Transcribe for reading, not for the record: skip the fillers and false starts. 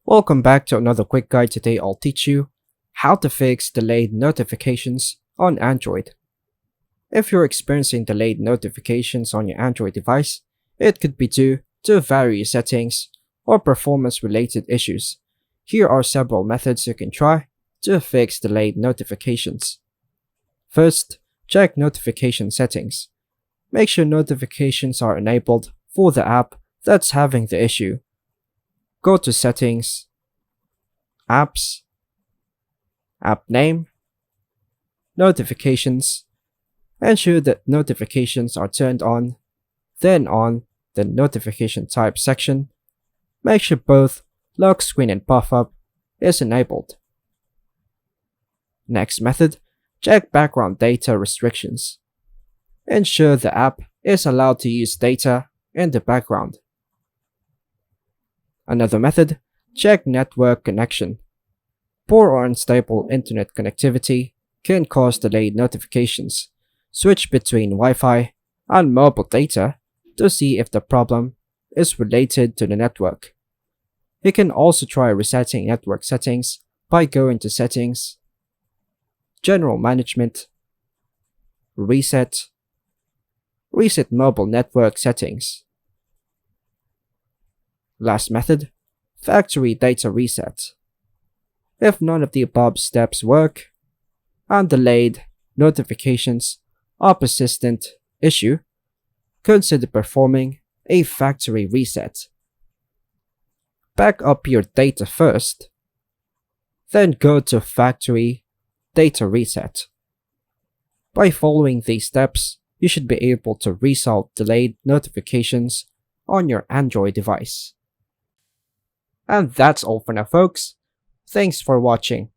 Welcome back to another quick guide. Today I'll teach you how to fix delayed notifications on Android. If you're experiencing delayed notifications on your Android device, it could be due to various settings or performance related issues. Here are several methods you can try to fix delayed notifications. First, check notification settings. Make sure notifications are enabled for the app that's having the issue. Go to Settings, Apps, App Name, Notifications. Ensure that notifications are turned on. Then on the Notification Type section, make sure both Lock Screen and Pop-up is enabled. Next method, check background data restrictions. Ensure the app is allowed to use data in the background. Another method, check network connection. Poor or unstable internet connectivity can cause delayed notifications. Switch between Wi-Fi and mobile data to see if the problem is related to the network. You can also try resetting network settings by going to Settings, General Management, Reset Mobile Network Settings. Last method, factory data reset. If none of the above steps work and delayed notifications are a persistent issue, consider performing a factory reset. Back up your data first, then go to factory data reset. By following these steps, you should be able to resolve delayed notifications on your Android device. And that's all for now, folks. Thanks for watching.